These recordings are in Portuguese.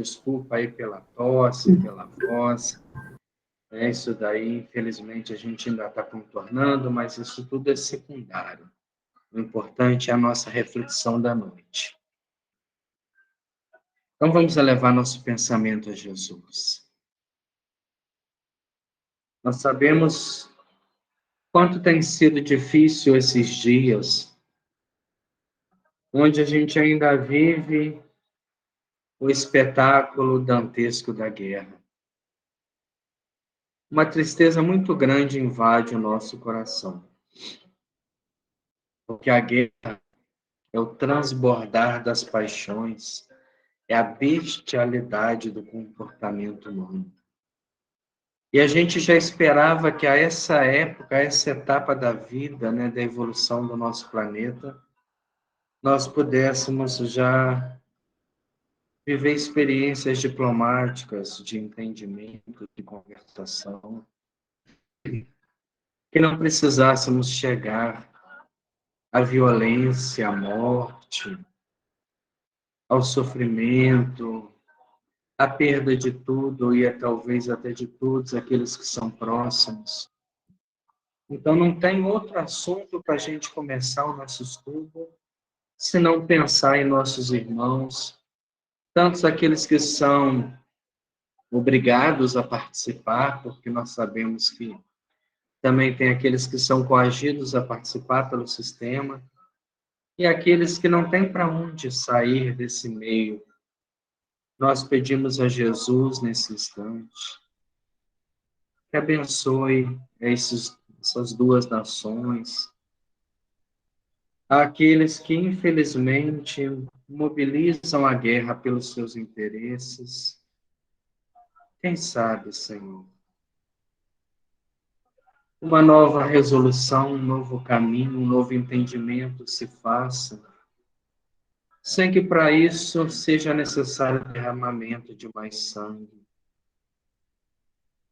desculpa aí pela tosse, pela voz. É isso daí, infelizmente, a gente ainda está contornando, mas isso tudo é secundário. O importante é a nossa reflexão da noite. Então, vamos elevar nosso pensamento a Jesus. Nós sabemos quanto tem sido difícil esses dias, onde a gente ainda vive o espetáculo dantesco da guerra. Uma tristeza muito grande invade o nosso coração, porque a guerra é o transbordar das paixões, é a bestialidade do comportamento humano. E a gente já esperava que a essa época, a essa etapa da vida, né, da evolução do nosso planeta, nós pudéssemos já viver experiências diplomáticas, de entendimento, de conversação, que não precisássemos chegar à violência, à morte, ao sofrimento, à perda de tudo e talvez até de todos aqueles que são próximos. Então, não tem outro assunto para a gente começar o nosso estudo, se não pensar em nossos irmãos, tantos aqueles que são obrigados a participar, porque nós sabemos que também tem aqueles que são coagidos a participar pelo sistema, e aqueles que não têm para onde sair desse meio. Nós pedimos a Jesus nesse instante que abençoe essas duas nações, aqueles que infelizmente mobilizam a guerra pelos seus interesses. Quem sabe, Senhor, uma nova resolução, um novo caminho, um novo entendimento se faça, sem que para isso seja necessário derramamento de mais sangue,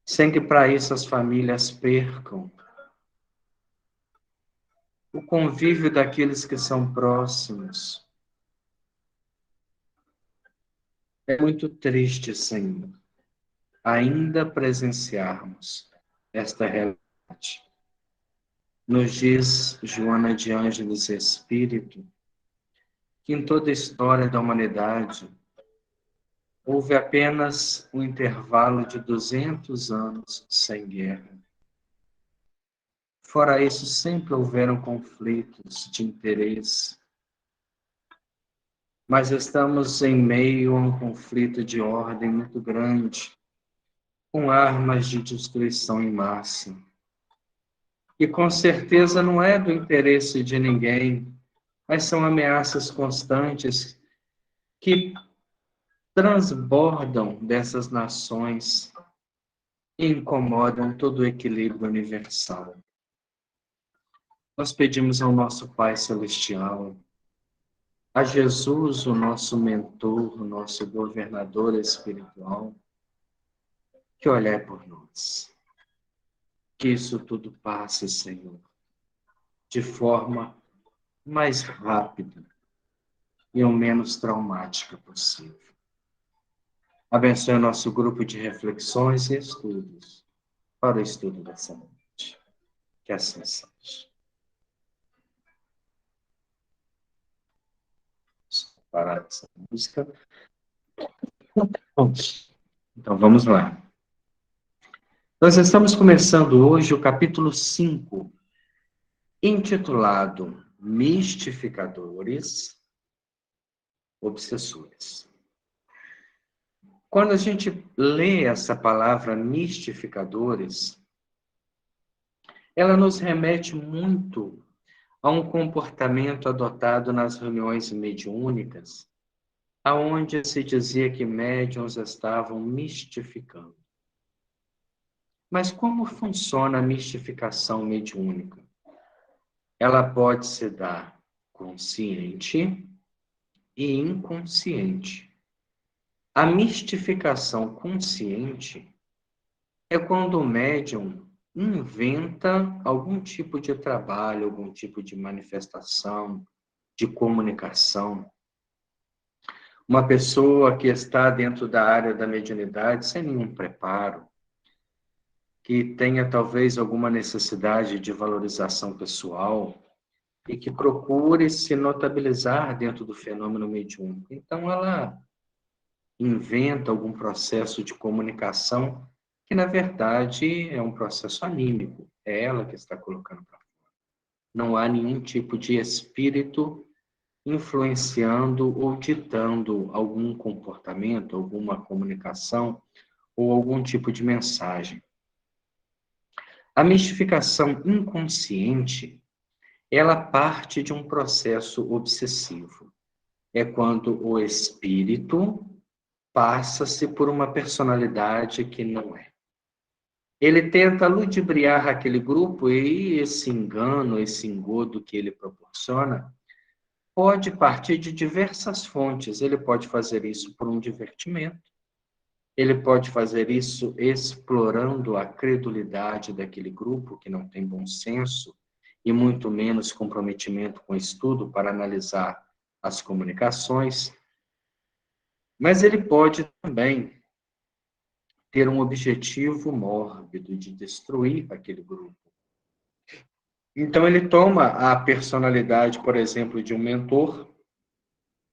sem que para isso as famílias percam o convívio daqueles que são próximos. É muito triste, Senhor, ainda presenciarmos esta realidade. Nos diz Joana de Ângeles Espírito que em toda a história da humanidade houve apenas um intervalo de 200 anos sem guerra. Fora isso, sempre houveram conflitos de interesse. Mas estamos em meio a um conflito de ordem muito grande, com armas de destruição em massa. E com certeza não é do interesse de ninguém, mas são ameaças constantes que transbordam dessas nações e incomodam todo o equilíbrio universal. Nós pedimos ao nosso Pai Celestial, a Jesus, o nosso mentor, o nosso governador espiritual, que olhai por nós. Que isso tudo passe, Senhor, de forma mais rápida e o menos traumática possível. Abençoe o nosso grupo de reflexões e estudos para o estudo dessa noite. Que assim seja. Vamos parar essa música. Então, vamos lá. Nós estamos começando hoje o capítulo 5, intitulado Mistificadores, Obsessores. Quando a gente lê essa palavra mistificadores, ela nos remete muito a um comportamento adotado nas reuniões mediúnicas, aonde se dizia que médiuns estavam mistificando. Mas como funciona a mistificação mediúnica? Ela pode se dar consciente e inconsciente. A mistificação consciente é quando o médium inventa algum tipo de trabalho, algum tipo de manifestação, de comunicação, Uma pessoa que está dentro da área da mediunidade sem nenhum preparo, que tenha talvez alguma necessidade de valorização pessoal e que procure se notabilizar dentro do fenômeno mediúnico. Então, ela inventa algum processo de comunicação que, na verdade, é um processo anímico. É ela que está colocando para fora. Não há nenhum tipo de espírito influenciando ou ditando algum comportamento, alguma comunicação ou algum tipo de mensagem. A mistificação inconsciente, ela parte de um processo obsessivo. É quando o espírito passa-se por uma personalidade que não é. Ele tenta ludibriar aquele grupo e esse engano, esse engodo que ele proporciona, pode partir de diversas fontes. Ele pode fazer isso por um divertimento, ele pode fazer isso explorando a credulidade daquele grupo que não tem bom senso e muito menos comprometimento com o estudo para analisar as comunicações. Mas ele pode também ter um objetivo mórbido de destruir aquele grupo. Então ele toma a personalidade, por exemplo, de um mentor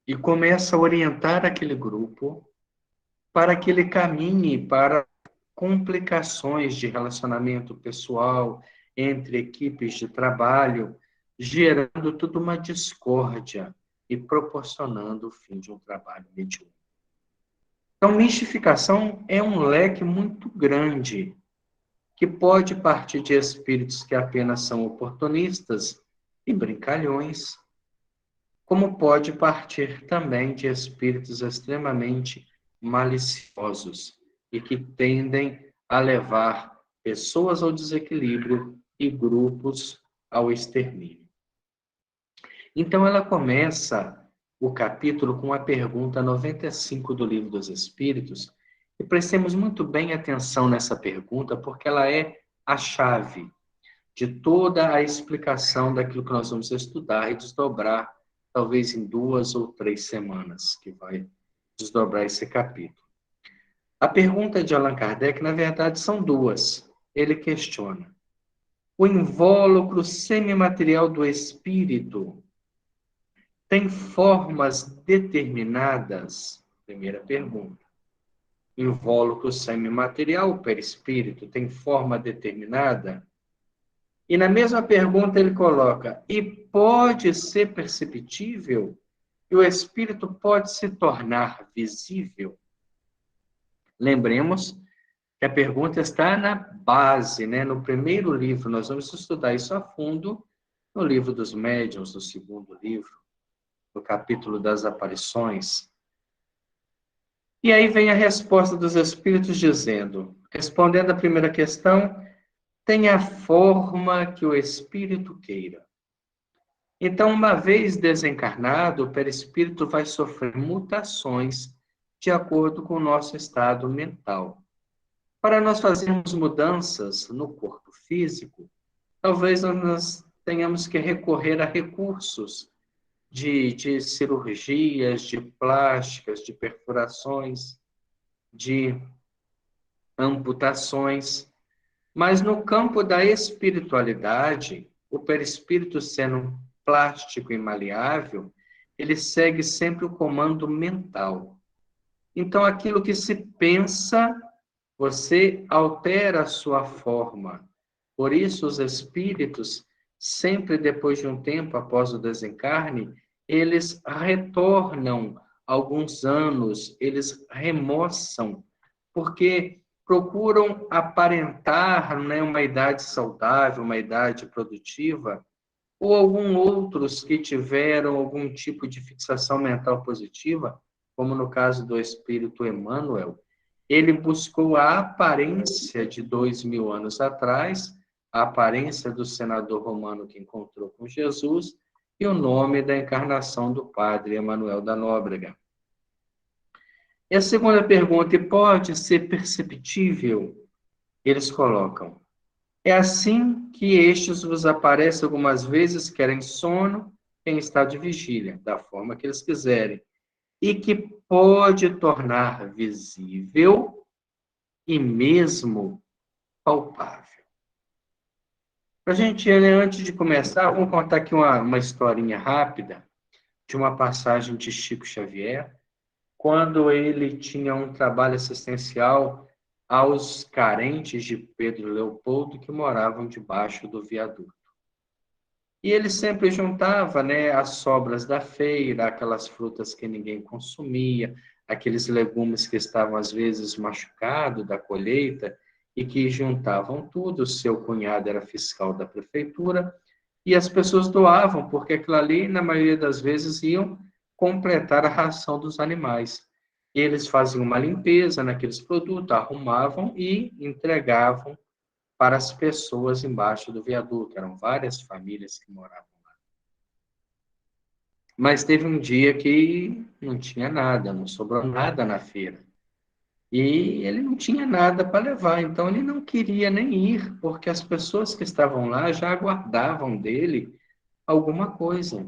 e começa a orientar aquele grupo para que ele caminhe para complicações de relacionamento pessoal entre equipes de trabalho, gerando toda uma discórdia e proporcionando o fim de um trabalho mediúnico. Então, mistificação é um leque muito grande, que pode partir de espíritos que apenas são oportunistas e brincalhões, como pode partir também de espíritos extremamente maliciosos e que tendem a levar pessoas ao desequilíbrio e grupos ao extermínio. Então, ela começa o capítulo com a pergunta 95 do Livro dos Espíritos, e prestemos muito bem atenção nessa pergunta, porque ela é a chave de toda a explicação daquilo que nós vamos estudar e desdobrar, talvez em 2 ou 3 semanas, que vai desdobrar esse capítulo. A pergunta de Allan Kardec, na verdade, são duas. Ele questiona: o invólucro semimaterial do espírito tem formas determinadas? Primeira pergunta. Invólucro semimaterial, o perispírito, tem forma determinada? E na mesma pergunta ele coloca: e pode ser perceptível? E o espírito pode se tornar visível? Lembremos que a pergunta está na base, né? No primeiro livro. Nós vamos estudar isso a fundo no livro dos médiuns, no segundo livro, no capítulo das aparições. E aí vem a resposta dos espíritos dizendo, respondendo à primeira questão, tem a forma que o espírito queira. Então, uma vez desencarnado, o perispírito vai sofrer mutações de acordo com o nosso estado mental. Para nós fazermos mudanças no corpo físico, talvez nós tenhamos que recorrer a recursos de cirurgias, de plásticas, de perfurações, de amputações. Mas no campo da espiritualidade, o perispírito sendo plástico e maleável, ele segue sempre o comando mental. Então, aquilo que se pensa, você altera a sua forma. Por isso, os espíritos, sempre depois de um tempo após o desencarne, eles retornam alguns anos, eles remoçam, porque procuram aparentar, né, uma idade saudável, uma idade produtiva, ou alguns outros que tiveram algum tipo de fixação mental positiva, como no caso do espírito Emmanuel, ele buscou a aparência de 2000 anos atrás, a aparência do senador romano que encontrou com Jesus, e o nome da encarnação do padre Emanuel da Nóbrega. E a segunda pergunta, e pode ser perceptível? Eles colocam, é assim que estes vos aparecem algumas vezes, quer em sono, em estado de vigília, da forma que eles quiserem. e que pode tornar visível e mesmo palpável. A gente, né, antes de começar, vamos contar aqui uma historinha rápida de uma passagem de Chico Xavier, quando ele tinha um trabalho assistencial aos carentes de Pedro Leopoldo que moravam debaixo do viaduto. E ele sempre juntava, né, as sobras da feira, aquelas frutas que ninguém consumia, aqueles legumes que estavam às vezes machucados da colheita e que juntavam tudo. Seu cunhado era fiscal da prefeitura e as pessoas doavam, porque aquilo ali, na maioria das vezes, iam completar a ração dos animais. Eles faziam uma limpeza naqueles produtos, arrumavam e entregavam para as pessoas embaixo do viaduto. Eram várias famílias que moravam lá. Mas teve um dia que não tinha nada, não sobrou nada na feira. E ele não tinha nada para levar, então ele não queria nem ir, porque as pessoas que estavam lá já aguardavam dele alguma coisa.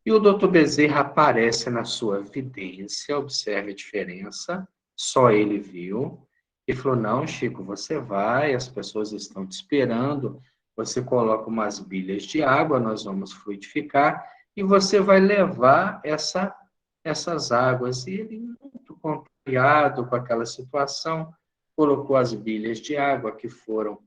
E o doutor Bezerra aparece na sua vidência, observe a diferença, só ele viu, e falou: Não, Chico, você vai, as pessoas estão te esperando, você coloca umas bilhas de água, nós vamos fluidificar, e você vai levar essas águas. E ele, muito contrariado com aquela situação, colocou as bilhas de água que foram,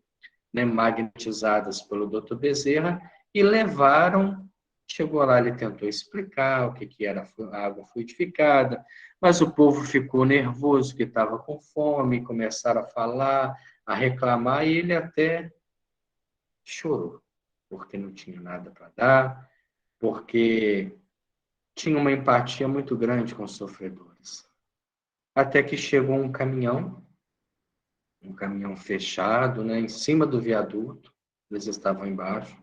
né, magnetizadas pelo doutor Bezerra e levaram. Chegou lá, ele tentou explicar o que era a água fluidificada, mas o povo ficou nervoso, que estava com fome, começaram a falar, a reclamar, e ele até chorou, porque não tinha nada para dar, porque tinha uma empatia muito grande com os sofredores. Até que chegou um caminhão fechado, né, em cima do viaduto, eles estavam embaixo,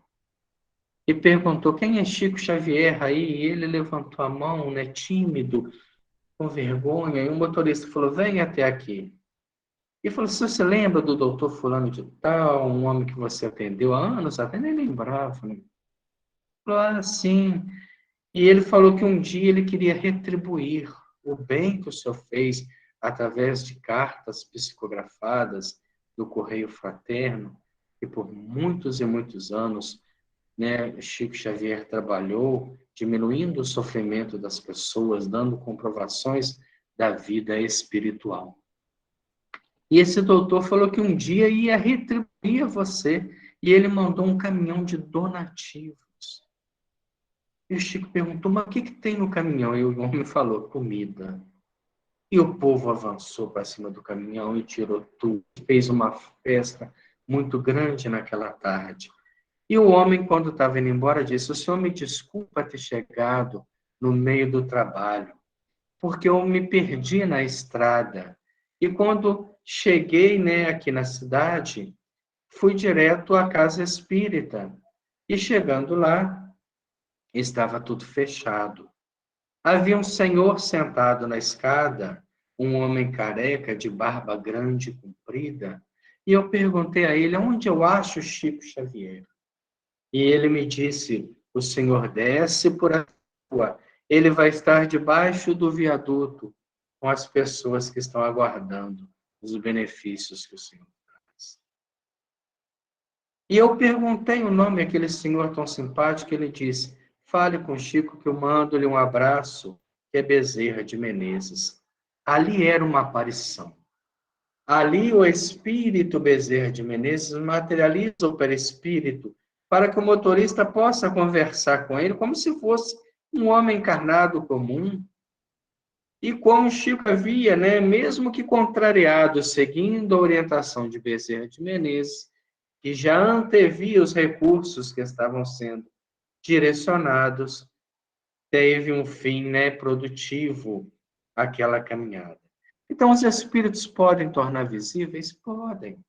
e perguntou: quem é Chico Xavier aí? E ele levantou a mão, né, tímido, com vergonha, e o motorista falou: vem até aqui. E falou: se você lembra do doutor fulano de tal, um homem que você atendeu há anos, até nem lembrava, né? Falou: ah, sim. E ele falou que um dia ele queria retribuir o bem que o senhor fez através de cartas psicografadas do Correio Fraterno, que por muitos e muitos anos, né, Chico Xavier trabalhou diminuindo o sofrimento das pessoas, dando comprovações da vida espiritual. E esse doutor falou que um dia ia retribuir a você, e ele mandou um caminhão de donativos. E o Chico perguntou: mas o que tem no caminhão? E o homem falou: comida. E o povo avançou para cima do caminhão e tirou tudo. Fez uma festa muito grande naquela tarde. E o homem, quando estava indo embora, disse: o senhor me desculpa ter chegado no meio do trabalho, porque eu me perdi na estrada. E quando cheguei, né, aqui na cidade, fui direto à casa espírita. E chegando lá, estava tudo fechado. Havia um senhor sentado na escada, um homem careca, de barba grande e comprida, e eu perguntei a ele: onde eu acho Chico Xavier? E ele me disse: o senhor desce por a rua, ele vai estar debaixo do viaduto, com as pessoas que estão aguardando os benefícios que o senhor traz. E eu perguntei o nome daquele senhor tão simpático, ele disse: fale com Chico que eu mando-lhe um abraço, que é Bezerra de Menezes. Ali era uma aparição. Ali o espírito Bezerra de Menezes materializa o perispírito para que o motorista possa conversar com ele como se fosse um homem encarnado comum. E como Chico havia, né, mesmo que contrariado, seguindo a orientação de Bezerra de Menezes, que já antevia os recursos que estavam sendo direcionados, teve um fim, né, produtivo aquela caminhada. Então, os espíritos podem tornar visíveis? Podem.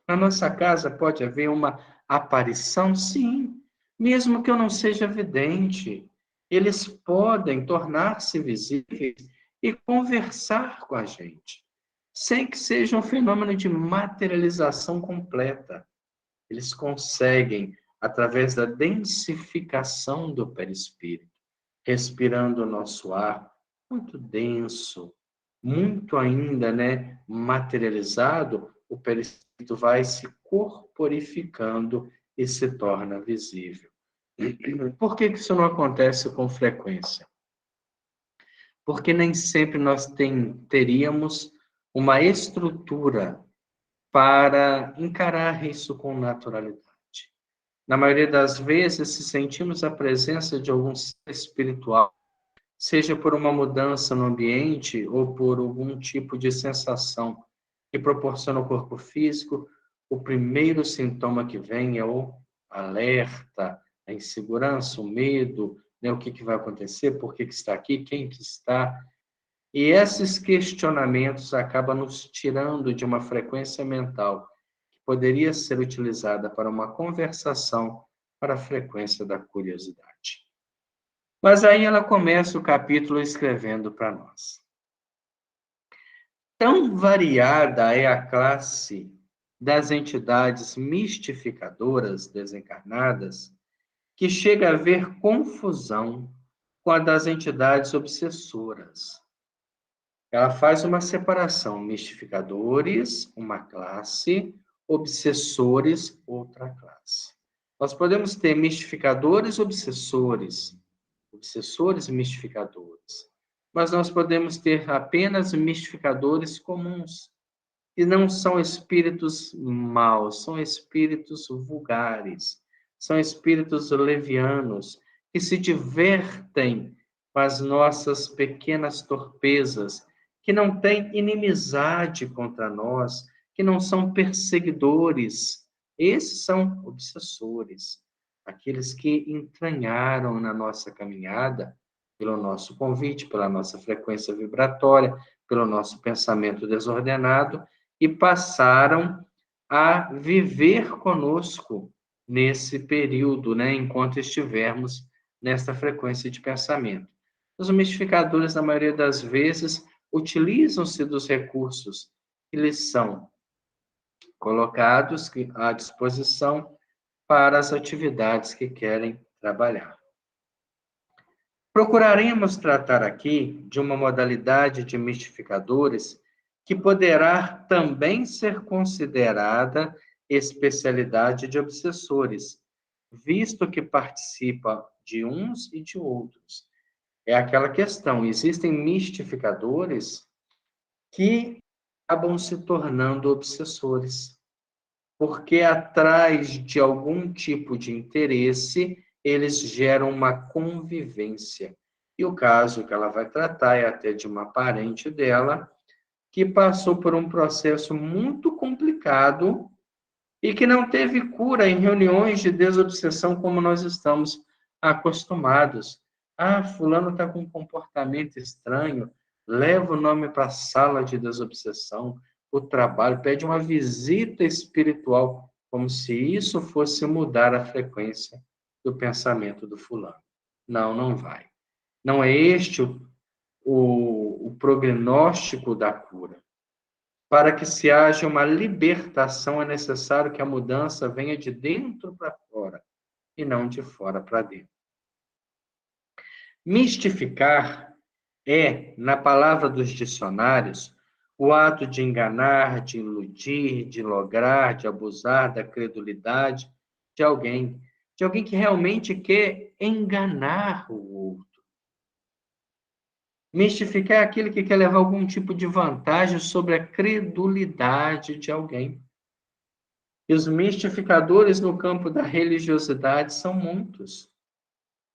Na nossa casa pode haver uma aparição? Sim. Mesmo que eu não seja vidente, eles podem tornar-se visíveis e conversar com a gente, sem que seja um fenômeno de materialização completa. Eles conseguem, através da densificação do perispírito, respirando o nosso ar, muito denso, muito ainda, né, materializado, o perispírito vai se corporificando e se torna visível. Por que isso não acontece com frequência? Porque nem sempre nós teríamos uma estrutura para encarar isso com naturalidade. Na maioria das vezes, se sentimos a presença de algum ser espiritual, seja por uma mudança no ambiente ou por algum tipo de sensação que proporciona o corpo físico, o primeiro sintoma que vem é o alerta, a insegurança, o medo, né? O que vai acontecer, por que está aqui, quem que está. E esses questionamentos acabam nos tirando de uma frequência mental que poderia ser utilizada para uma conversação para a frequência da curiosidade. Mas aí ela começa o capítulo escrevendo para nós. Tão variada é a classe das entidades mistificadoras desencarnadas que chega a haver confusão com a das entidades obsessoras. Ela faz uma separação: mistificadores, uma classe, obsessores, outra classe. Nós podemos ter mistificadores, obsessores e mistificadores. Mas nós podemos ter apenas mistificadores comuns, e não são espíritos maus, são espíritos vulgares, são espíritos levianos, que se divertem com as nossas pequenas torpezas, que não têm inimizade contra nós, que não são perseguidores. Esses são obsessores, aqueles que entranharam na nossa caminhada, pelo nosso convite, pela nossa frequência vibratória, pelo nosso pensamento desordenado, e passaram a viver conosco nesse período, né, enquanto estivermos nesta frequência de pensamento. Os mistificadores, na maioria das vezes, utilizam-se dos recursos que lhes são colocados à disposição para as atividades que querem trabalhar. Procuraremos tratar aqui de uma modalidade de mistificadores que poderá também ser considerada especialidade de obsessores, visto que participa de uns e de outros. É aquela questão: existem mistificadores que acabam se tornando obsessores, porque atrás de algum tipo de interesse, eles geram uma convivência. E o caso que ela vai tratar é até de uma parente dela, que passou por um processo muito complicado e que não teve cura em reuniões de desobsessão como nós estamos acostumados. Ah, fulano está com um comportamento estranho, leva o nome para a sala de desobsessão, o trabalho, pede uma visita espiritual, como se isso fosse mudar a frequência do pensamento do fulano. Não, não vai. Não é este o prognóstico da cura. Para que se haja uma libertação, é necessário que a mudança venha de dentro para fora e não de fora para dentro. Mistificar é, na palavra dos dicionários, o ato de enganar, de iludir, de lograr, de abusar da credulidade de alguém que realmente quer enganar o outro. Mistificar é aquele que quer levar algum tipo de vantagem sobre a credulidade de alguém. E os mistificadores no campo da religiosidade são muitos.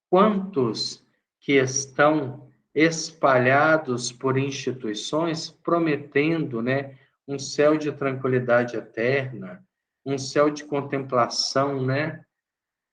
Quantos que estão espalhados por instituições prometendo, né, um céu de tranquilidade eterna, um céu de contemplação, né,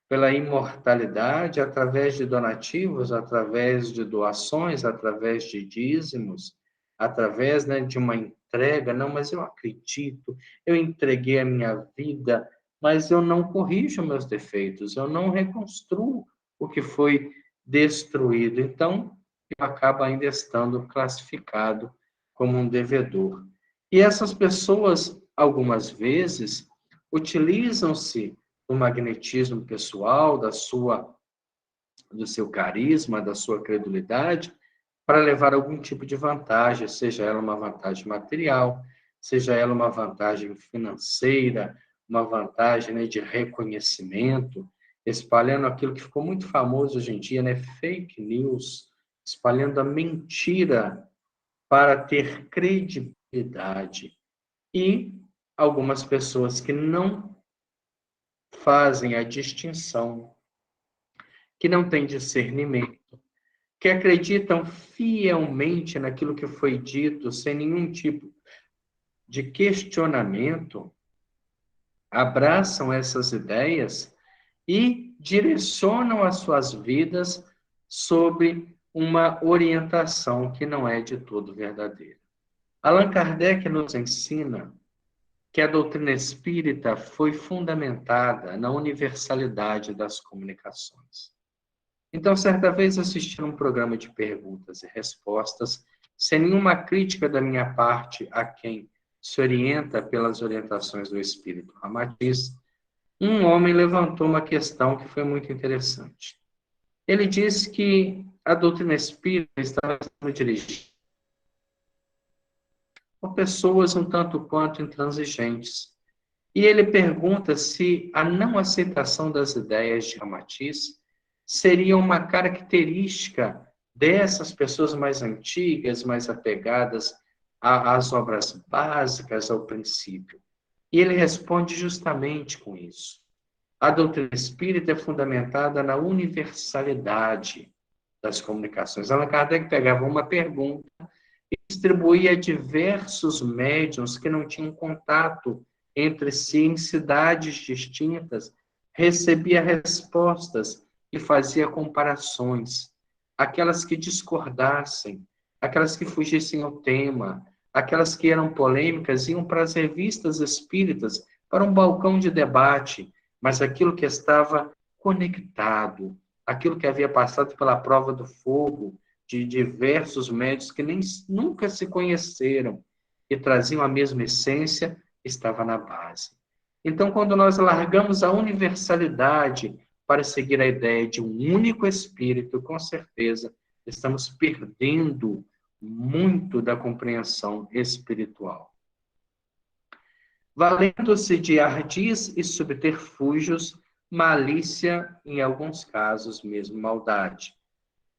pela imortalidade, através de donativos, através de doações, através de dízimos, através, né, de uma entrega. Não, mas eu acredito, eu entreguei a minha vida, mas eu não corrijo meus defeitos, eu não reconstruo o que foi destruído. Então, eu acabo ainda estando classificado como um devedor. E essas pessoas, algumas vezes, utilizam-se do magnetismo pessoal, do seu carisma, da sua credulidade, para levar algum tipo de vantagem, seja ela uma vantagem material, seja ela uma vantagem financeira, uma vantagem, né, de reconhecimento, espalhando aquilo que ficou muito famoso hoje em dia, né, fake news, espalhando a mentira para ter credibilidade. E algumas pessoas que não fazem a distinção, que não têm discernimento, que acreditam fielmente naquilo que foi dito, sem nenhum tipo de questionamento, abraçam essas ideias e direcionam as suas vidas sobre uma orientação que não é de todo verdadeira. Allan Kardec nos ensina que a doutrina espírita foi fundamentada na universalidade das comunicações. Então, certa vez, assisti a um programa de perguntas e respostas, sem nenhuma crítica da minha parte a quem se orienta pelas orientações do Espírito Ramatiz, um homem levantou uma questão que foi muito interessante. Ele disse que a doutrina espírita estava sendo dirigida por pessoas um tanto quanto intransigentes. E ele pergunta se a não aceitação das ideias de Ramatiz seria uma característica dessas pessoas mais antigas, mais apegadas às obras básicas, ao princípio. E ele responde justamente com isso. A doutrina espírita é fundamentada na universalidade das comunicações. Allan Kardec pegava uma pergunta e distribuía a diversos médiuns que não tinham contato entre si em cidades distintas, recebia respostas e fazia comparações. Aquelas que discordassem, aquelas que fugissem ao tema, aquelas que eram polêmicas, iam para as revistas espíritas, para um balcão de debate, mas aquilo que estava conectado, aquilo que havia passado pela prova do fogo, de diversos médios que nunca se conheceram e traziam a mesma essência, estava na base. Então, quando nós largamos a universalidade para seguir a ideia de um único espírito, com certeza estamos perdendo muito da compreensão espiritual. Valendo-se de ardis e subterfúgios, malícia, em alguns casos mesmo maldade.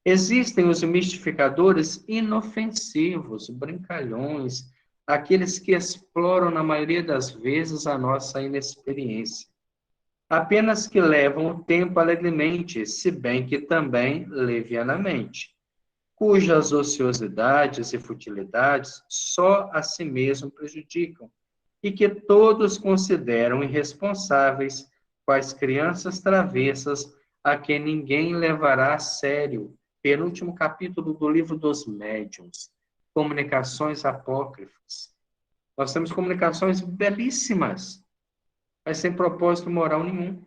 Existem os mistificadores inofensivos, brincalhões, aqueles que exploram, na maioria das vezes, a nossa inexperiência. Apenas que levam o tempo alegremente, se bem que também levianamente, cujas ociosidades e futilidades só a si mesmo prejudicam, e que todos consideram irresponsáveis, quais crianças travessas, a quem ninguém levará a sério. Penúltimo capítulo do livro dos médiuns, comunicações apócrifas. Nós temos comunicações belíssimas, mas sem propósito moral nenhum.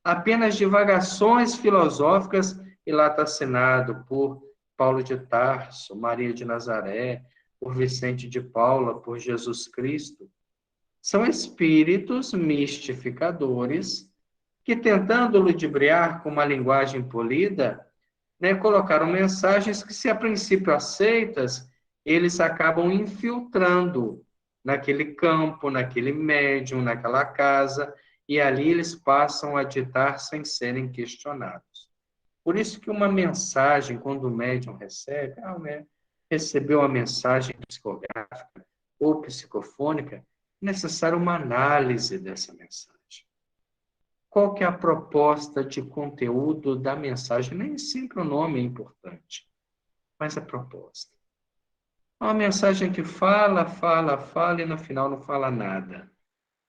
Apenas divagações filosóficas, e lá está assinado por Paulo de Tarso, Maria de Nazaré, por Vicente de Paula, por Jesus Cristo. São espíritos mistificadores que, tentando ludibriar com uma linguagem polida, né, colocaram mensagens que, se a princípio aceitas, eles acabam infiltrando naquele campo, naquele médium, naquela casa, e ali eles passam a ditar sem serem questionados. Por isso que uma mensagem, quando o médium recebe, recebeu uma mensagem psicográfica ou psicofônica, é necessária uma análise dessa mensagem. Qual que é a proposta de conteúdo da mensagem? Nem sempre o nome é importante, mas a proposta. É uma mensagem que fala e no final não fala nada.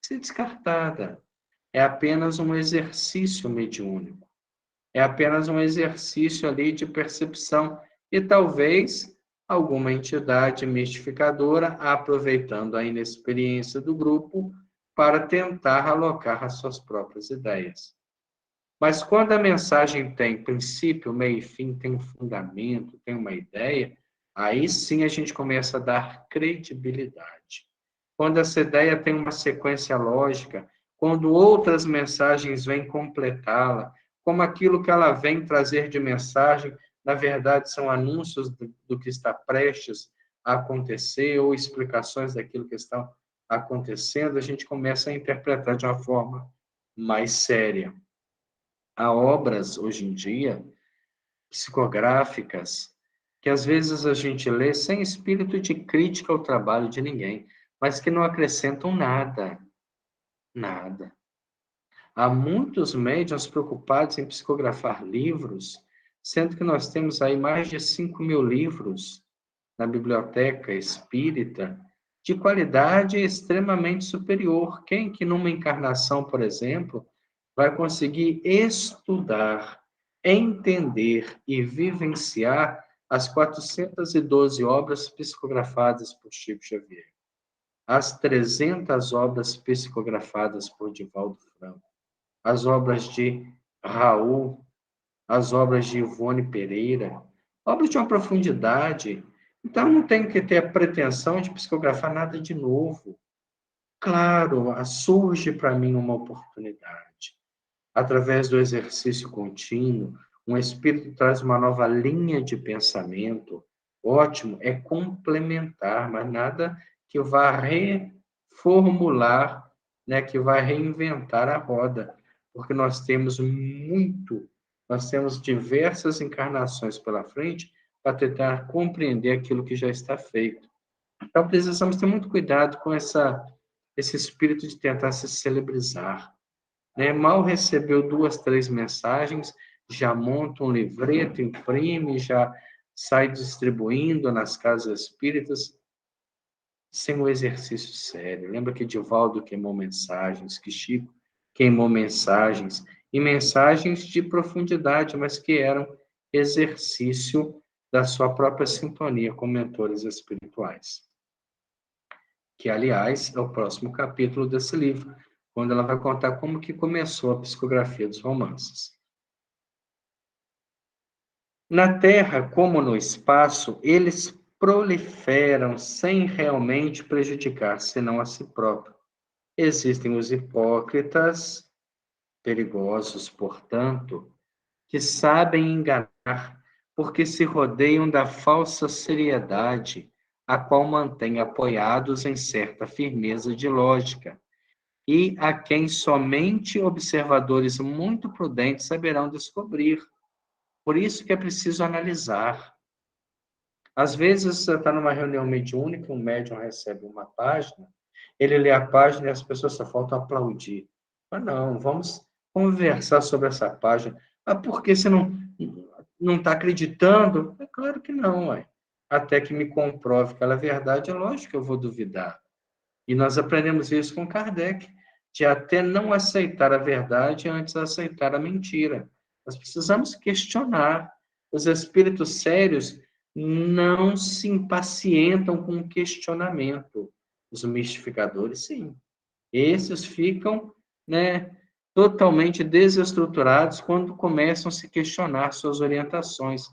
Isso é descartada. É apenas um exercício mediúnico. É apenas um exercício ali de percepção e talvez alguma entidade mistificadora, aproveitando a inexperiência do grupo, para tentar alocar as suas próprias ideias. Mas quando a mensagem tem princípio, meio e fim, tem um fundamento, tem uma ideia, aí sim a gente começa a dar credibilidade. Quando essa ideia tem uma sequência lógica, quando outras mensagens vêm completá-la, como aquilo que ela vem trazer de mensagem na verdade, são anúncios do que está prestes a acontecer ou explicações daquilo que está acontecendo, a gente começa a interpretar de uma forma mais séria. Há obras, hoje em dia, psicográficas, que às vezes a gente lê sem espírito de crítica ao trabalho de ninguém, mas que não acrescentam nada, nada. Há muitos médiuns preocupados em psicografar livros, sendo que nós temos aí mais de 5.000 livros na biblioteca espírita, de qualidade extremamente superior. Quem que numa encarnação, por exemplo, vai conseguir estudar, entender e vivenciar as 412 obras psicografadas por Chico Xavier, as 300 obras psicografadas por Divaldo Franco, as obras de Raul, as obras de Ivone Pereira, obras de uma profundidade. Então, não tenho que ter a pretensão de psicografar nada de novo. Claro, surge para mim uma oportunidade. Através do exercício contínuo, um espírito traz uma nova linha de pensamento. Ótimo, é complementar, mas nada que vá reformular, né, que vai reinventar a roda, porque nós temos diversas encarnações pela frente para tentar compreender aquilo que já está feito. Então, precisamos ter muito cuidado com esse espírito de tentar se celebrizar, né? Mal recebeu 2, 3 mensagens, já monta um livreto, imprime, já sai distribuindo nas casas espíritas, sem o exercício sério. Lembra que Divaldo queimou mensagens, que Chico queimou mensagens, e mensagens de profundidade, mas que eram exercício da sua própria sintonia com mentores espirituais. Que, aliás, é o próximo capítulo desse livro, quando ela vai contar como que começou a psicografia dos romances. Na Terra, como no espaço, eles proliferam sem realmente prejudicar, senão a si próprio. Existem os hipócritas, perigosos, portanto, que sabem enganar, porque se rodeiam da falsa seriedade, a qual mantém apoiados em certa firmeza de lógica, e a quem somente observadores muito prudentes saberão descobrir. Por isso que é preciso analisar. Às vezes, você está numa reunião mediúnica, um médium recebe uma página, ele lê a página e as pessoas só faltam aplaudir. Mas não, vamos conversar sobre essa página. Ah, por que você não está acreditando? É claro que não, ué. Até que me comprove que ela é verdade, é lógico que eu vou duvidar. E nós aprendemos isso com Kardec, de até não aceitar a verdade antes de aceitar a mentira. Nós precisamos questionar. Os espíritos sérios não se impacientam com o questionamento. Os mistificadores, sim. Esses ficam, né, totalmente desestruturados quando começam a se questionar suas orientações.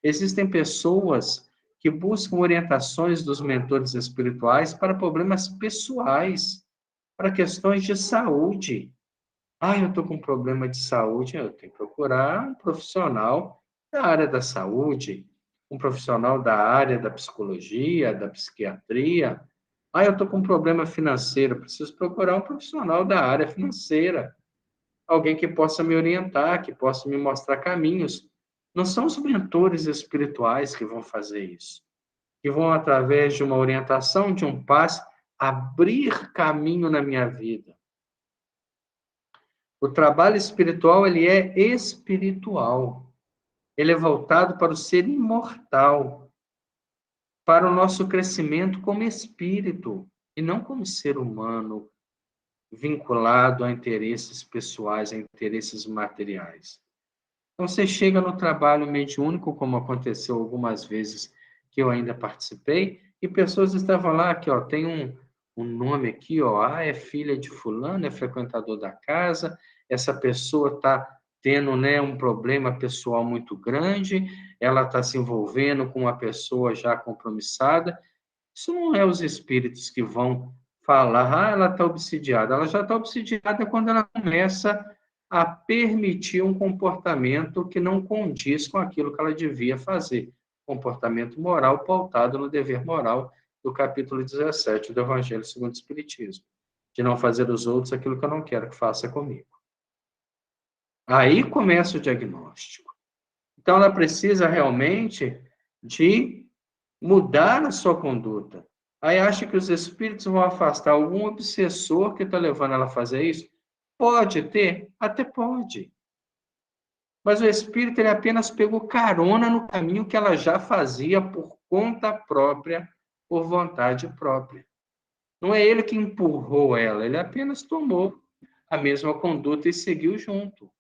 Existem pessoas que buscam orientações dos mentores espirituais para problemas pessoais, para questões de saúde. Ah, eu estou com um problema de saúde, eu tenho que procurar um profissional da área da saúde, um profissional da área da psicologia, da psiquiatria. Ah, eu estou com um problema financeiro, preciso procurar um profissional da área financeira, alguém que possa me orientar, que possa me mostrar caminhos. Não são os mentores espirituais que vão fazer isso, que vão, através de uma orientação, de um passe, abrir caminho na minha vida. O trabalho espiritual, ele é espiritual. Ele é voltado para o ser imortal, para o nosso crescimento como espírito, e não como ser humano, vinculado a interesses pessoais, a interesses materiais. Então, você chega no trabalho mediúnico, como aconteceu algumas vezes que eu ainda participei, e pessoas estavam lá, aqui, ó, tem um nome aqui, ó, é filha de fulano, é frequentador da casa, essa pessoa está tendo, né, um problema pessoal muito grande, ela está se envolvendo com uma pessoa já compromissada. Isso não é os espíritos que vão falar, ah, ela está obsidiada. Ela já está obsidiada quando ela começa a permitir um comportamento que não condiz com aquilo que ela devia fazer. Comportamento moral pautado no dever moral do capítulo 17 do Evangelho segundo o Espiritismo. De não fazer dos outros aquilo que eu não quero que faça comigo. Aí começa o diagnóstico. Então, ela precisa realmente de mudar a sua conduta. Aí acha que os espíritos vão afastar algum obsessor que está levando ela a fazer isso? Pode ter? Até pode. Mas o espírito ele apenas pegou carona no caminho que ela já fazia por conta própria, por vontade própria. Não é ele que empurrou ela, ele apenas tomou a mesma conduta e seguiu junto.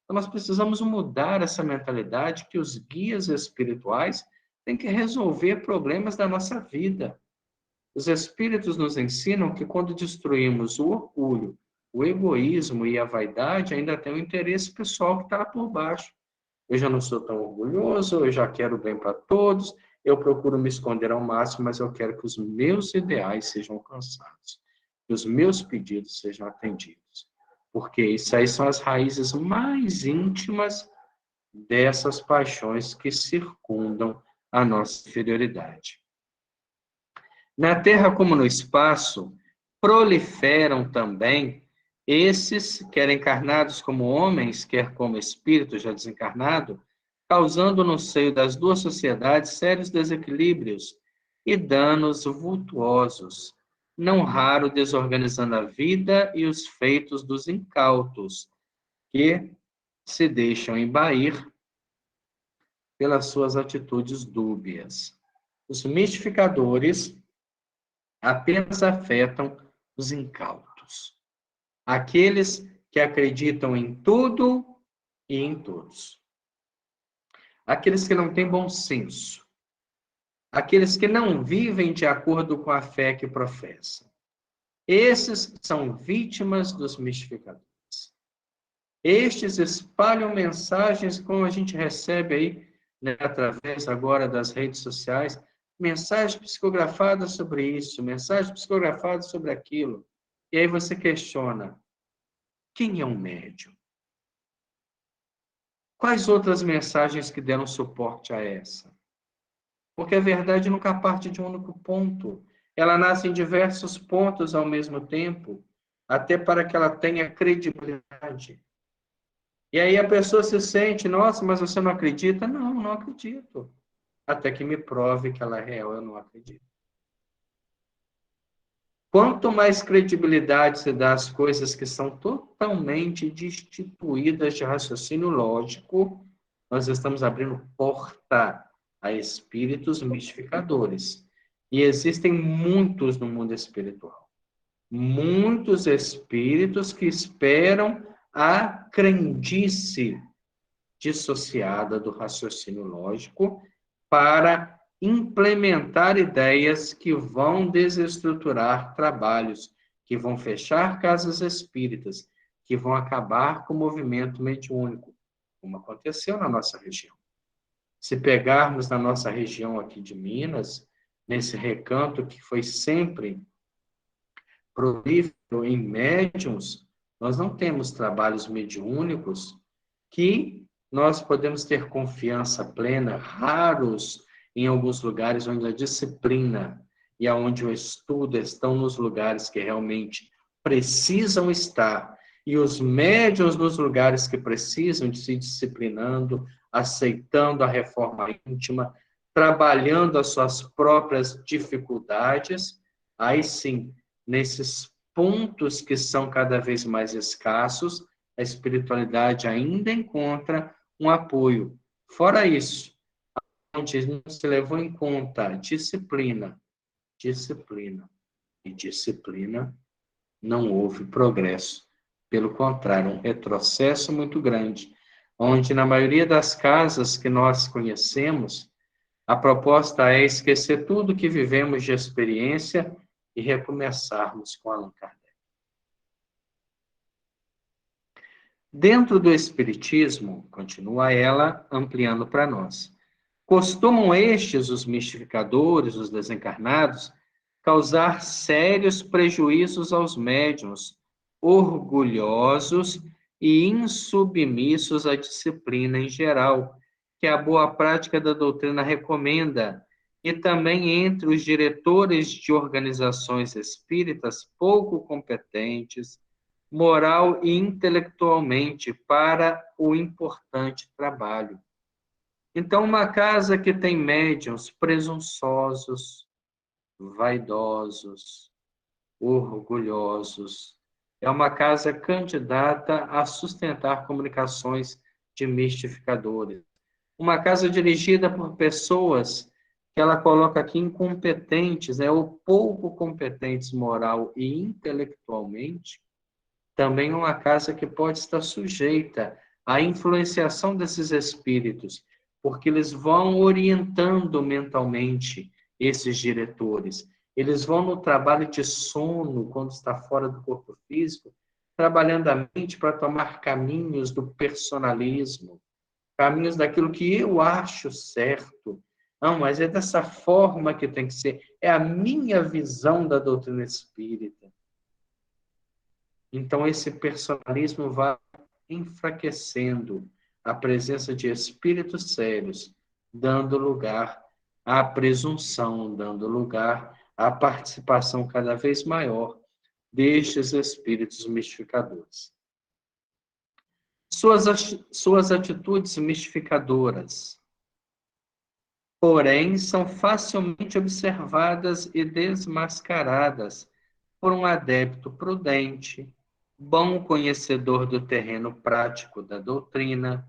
Então, nós precisamos mudar essa mentalidade que os guias espirituais têm que resolver problemas da nossa vida. Os espíritos nos ensinam que quando destruímos o orgulho, o egoísmo e a vaidade, ainda tem o interesse pessoal que está lá por baixo. Eu já não sou tão orgulhoso, eu já quero bem para todos, eu procuro me esconder ao máximo, mas eu quero que os meus ideais sejam alcançados, que os meus pedidos sejam atendidos. Porque isso aí são as raízes mais íntimas dessas paixões que circundam a nossa inferioridade. Na Terra como no espaço, proliferam também esses, quer encarnados como homens, quer como espíritos já desencarnados, causando no seio das duas sociedades sérios desequilíbrios e danos vultuosos, não raro desorganizando a vida e os feitos dos incautos, que se deixam embair pelas suas atitudes dúbias. Os mistificadores apenas afetam os incautos, aqueles que acreditam em tudo e em todos, aqueles que não têm bom senso, aqueles que não vivem de acordo com a fé que professam. Esses são vítimas dos mistificadores. Estes espalham mensagens como a gente recebe aí, né, através agora das redes sociais, mensagens psicografadas sobre isso, mensagens psicografadas sobre aquilo. E aí você questiona, quem é um médium? Quais outras mensagens que deram suporte a essa? Porque a verdade nunca parte de um único ponto. Ela nasce em diversos pontos ao mesmo tempo, até para que ela tenha credibilidade. E aí a pessoa se sente, nossa, mas você não acredita? Não, não acredito. Até que me prove que ela é real, eu não acredito. Quanto mais credibilidade se dá às coisas que são totalmente destituídas de raciocínio lógico, nós estamos abrindo porta a espíritos mistificadores. E existem muitos no mundo espiritual. Muitos espíritos que esperam a crendice dissociada do raciocínio lógico para implementar ideias que vão desestruturar trabalhos, que vão fechar casas espíritas, que vão acabar com o movimento mediúnico, como aconteceu na nossa região. Se pegarmos na nossa região aqui de Minas, nesse recanto que foi sempre prolífero em médiums, nós não temos trabalhos mediúnicos que nós podemos ter confiança plena, raros em alguns lugares onde a disciplina e aonde o estudo estão nos lugares que realmente precisam estar, e os médiuns nos lugares que precisam de se disciplinando, aceitando a reforma íntima, trabalhando as suas próprias dificuldades, aí sim, nesses pontos que são cada vez mais escassos, a espiritualidade ainda encontra um apoio. Fora isso, onde não se levou em conta disciplina, e disciplina, não houve progresso. Pelo contrário, um retrocesso muito grande, onde na maioria das casas que nós conhecemos, a proposta é esquecer tudo que vivemos de experiência e recomeçarmos com Allan Kardec. Dentro do Espiritismo, continua ela ampliando para nós, costumam estes, os mistificadores, os desencarnados, causar sérios prejuízos aos médiuns, orgulhosos e insubmissos à disciplina em geral, que a boa prática da doutrina recomenda, e também entre os diretores de organizações espíritas pouco competentes, moral e intelectualmente, para o importante trabalho. Então, uma casa que tem médiuns presunçosos, vaidosos, orgulhosos, é uma casa candidata a sustentar comunicações de mistificadores. Uma casa dirigida por pessoas que ela coloca aqui incompetentes, ou pouco competentes moral e intelectualmente, também é uma casa que pode estar sujeita à influenciação desses espíritos, porque eles vão orientando mentalmente esses diretores. Eles vão no trabalho de sono, quando está fora do corpo físico, trabalhando a mente para tomar caminhos do personalismo, caminhos daquilo que eu acho certo. Não, mas é dessa forma que tem que ser. É a minha visão da doutrina espírita. Então, esse personalismo vai enfraquecendo a presença de espíritos sérios, dando lugar à presunção, dando lugar à participação cada vez maior destes espíritos mistificadores. Suas atitudes mistificadoras, porém, são facilmente observadas e desmascaradas por um adepto prudente, bom conhecedor do terreno prático da doutrina,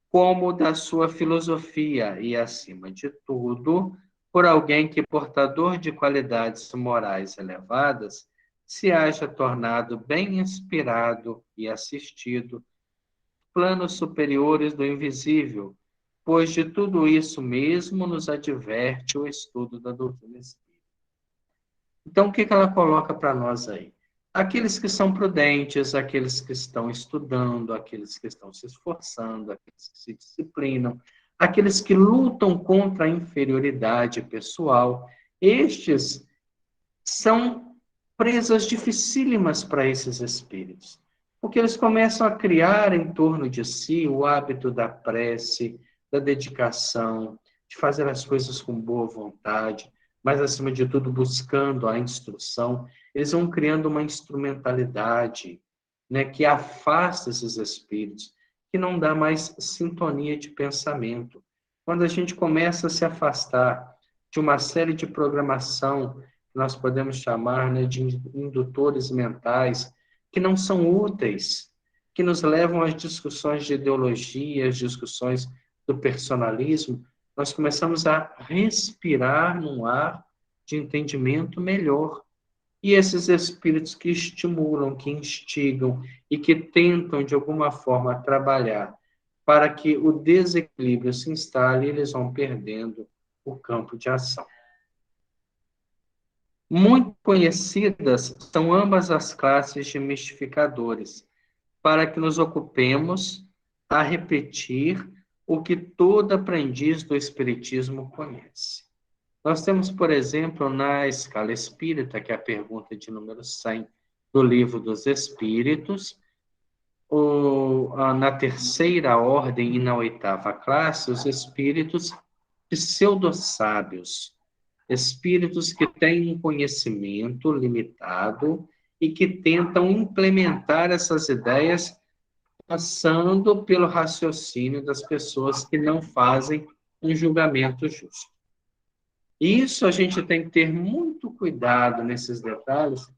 como da sua filosofia e, acima de tudo, por alguém que, portador de qualidades morais elevadas, se haja tornado bem inspirado e assistido planos superiores do invisível, pois de tudo isso mesmo nos adverte o estudo da doutrina espírita. Então, o que ela coloca para nós aí? Aqueles que são prudentes, aqueles que estão estudando, aqueles que estão se esforçando, aqueles que se disciplinam, aqueles que lutam contra a inferioridade pessoal, estes são presas dificílimas para esses espíritos, porque eles começam a criar em torno de si o hábito da prece, da dedicação, de fazer as coisas com boa vontade, mas, acima de tudo, buscando a instrução. Eles vão criando uma instrumentalidade, né, que afasta esses espíritos, que não dá mais sintonia de pensamento. Quando a gente começa a se afastar de uma série de programação, nós podemos chamar, né, de indutores mentais, que não são úteis, que nos levam às discussões de ideologias, discussões do personalismo, nós começamos a respirar num ar de entendimento melhor. E esses espíritos que estimulam, que instigam e que tentam, de alguma forma, trabalhar para que o desequilíbrio se instale, eles vão perdendo o campo de ação. Muito conhecidas são ambas as classes de mistificadores, para que nos ocupemos a repetir o que todo aprendiz do Espiritismo conhece. Nós temos, por exemplo, na escala espírita, que é a pergunta de número 100 do Livro dos Espíritos, na terceira ordem e na oitava classe, os espíritos pseudo-sábios, espíritos que têm um conhecimento limitado e que tentam implementar essas ideias passando pelo raciocínio das pessoas que não fazem um julgamento justo. Isso a gente tem que ter muito cuidado nesses detalhes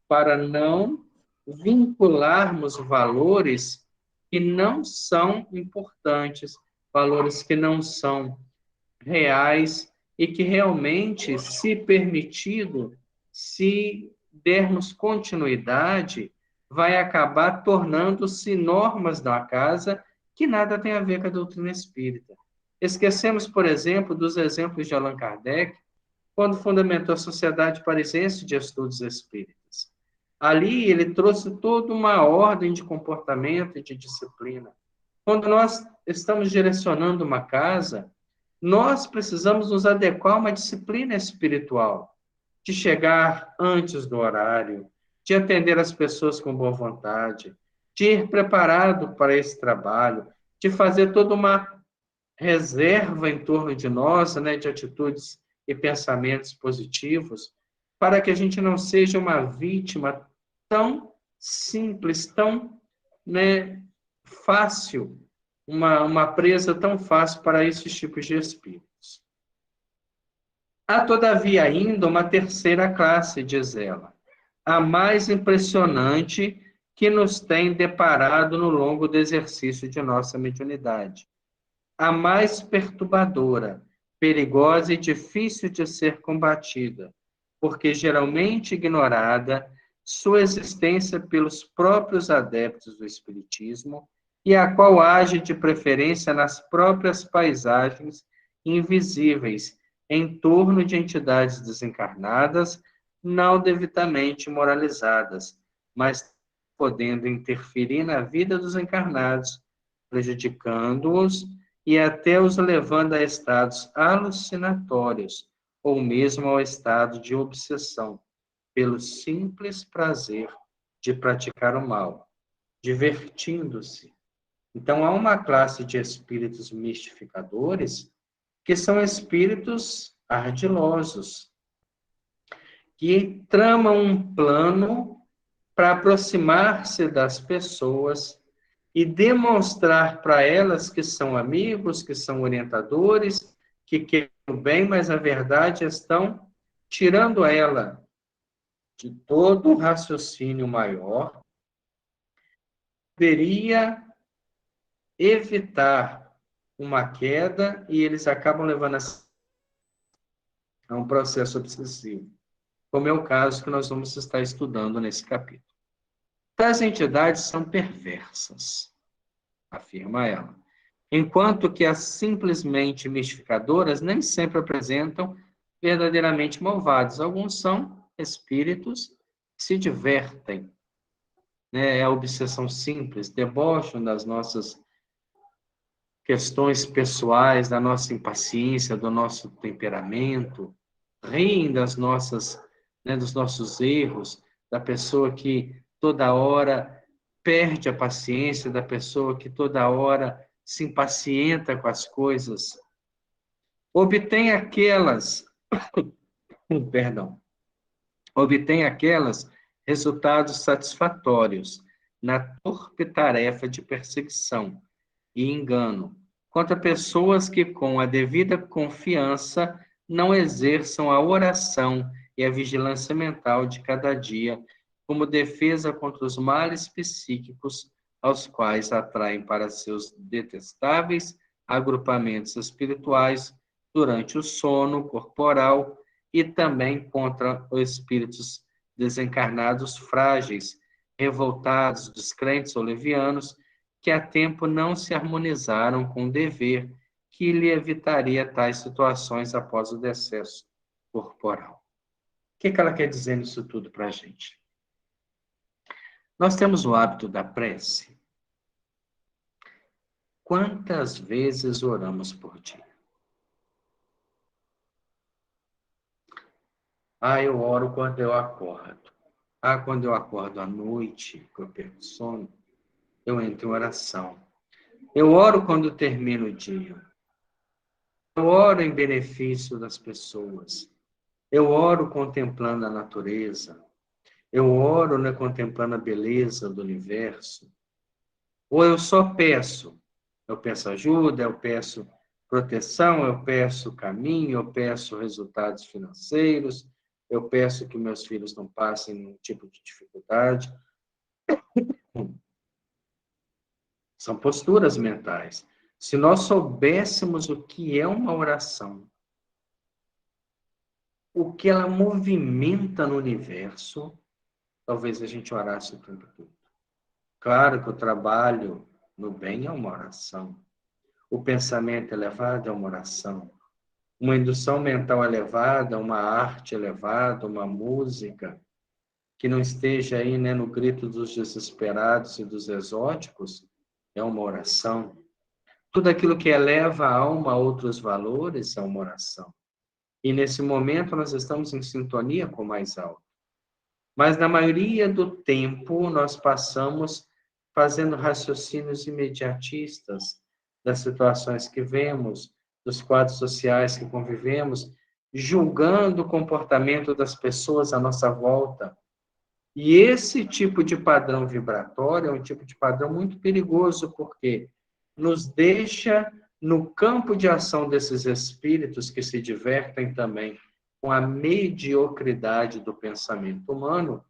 para não vincularmos valores que não são importantes, valores que não são reais e que realmente, se permitido, se dermos continuidade, vai acabar tornando-se normas da casa que nada tem a ver com a doutrina espírita. Esquecemos, por exemplo, dos exemplos de Allan Kardec, quando fundamentou a Sociedade Parisiense de Estudos Espíritas. Ali ele trouxe toda uma ordem de comportamento e de disciplina. Quando nós estamos direcionando uma casa, nós precisamos nos adequar a uma disciplina espiritual, de chegar antes do horário, de atender as pessoas com boa vontade, de ir preparado para esse trabalho, de fazer toda uma reserva em torno de nós, né, de atitudes e pensamentos positivos, para que a gente não seja uma vítima tão simples, tão, né, fácil, uma presa tão fácil para esses tipos de espíritos. Há, todavia, ainda uma terceira classe, diz ela, a mais impressionante que nos tem deparado no longo do exercício de nossa mediunidade. A mais perturbadora, perigosa e difícil de ser combatida, porque geralmente ignorada, sua existência pelos próprios adeptos do Espiritismo, e a qual age de preferência nas próprias paisagens invisíveis, em torno de entidades desencarnadas, não devidamente moralizadas, mas podendo interferir na vida dos encarnados, prejudicando-os e até os levando a estados alucinatórios, ou mesmo ao estado de obsessão, pelo simples prazer de praticar o mal, divertindo-se. Então, há uma classe de espíritos mistificadores que são espíritos ardilosos, que tramam um plano para aproximar-se das pessoas e demonstrar para elas que são amigos, que são orientadores, que querem o bem, mas na verdade estão tirando ela de todo o raciocínio maior, deveria evitar uma queda e eles acabam levando a um processo obsessivo, como é o caso que nós vamos estar estudando nesse capítulo. Tais entidades são perversas, afirma ela, enquanto que as simplesmente mistificadoras nem sempre apresentam verdadeiramente malvados. Alguns são espíritos que se divertem, né? É a obsessão simples, debocham das nossas questões pessoais, da nossa impaciência, do nosso temperamento, riem das nossas, né, dos nossos erros, da pessoa que toda hora perde a paciência, da pessoa que toda hora se impacienta com as coisas. Obtém aquelas, perdão, obtém aquelas resultados satisfatórios na torpe tarefa de perseguição e engano, quanto a pessoas que, com a devida confiança, não exerçam a oração e a vigilância mental de cada dia como defesa contra os males psíquicos aos quais atraem para seus detestáveis agrupamentos espirituais durante o sono corporal e também contra os espíritos desencarnados frágeis, revoltados, descrentes ou levianos, que a tempo não se harmonizaram com o dever que lhe evitaria tais situações após o decesso corporal. O que ela quer dizer nisso tudo para a gente? Nós temos o hábito da prece. Quantas vezes oramos por dia? Eu oro quando eu acordo. Quando eu acordo à noite, que eu perco sono, eu entro em oração. Eu oro quando termino o dia. Eu oro em benefício das pessoas. Eu oro contemplando a natureza. Eu oro, né, contemplando a beleza do universo. Ou eu só peço? Eu peço ajuda, eu peço proteção, eu peço caminho, eu peço resultados financeiros, eu peço que meus filhos não passem nenhum tipo de dificuldade. São posturas mentais. Se nós soubéssemos o que é uma oração, o que ela movimenta no universo, talvez a gente orasse o tempo todo. Claro que o trabalho no bem é uma oração. O pensamento elevado é uma oração. Uma indução mental elevada, uma arte elevada, uma música que não esteja aí, né, no grito dos desesperados e dos exóticos, é uma oração. Tudo aquilo que eleva a alma a outros valores é uma oração. E nesse momento nós estamos em sintonia com o mais alto. Mas na maioria do tempo nós passamos fazendo raciocínios imediatistas das situações que vemos, dos quadros sociais que convivemos, julgando o comportamento das pessoas à nossa volta. E esse tipo de padrão vibratório é um tipo de padrão muito perigoso, porque nos deixa no campo de ação desses espíritos que se divertem também com a mediocridade do pensamento humano.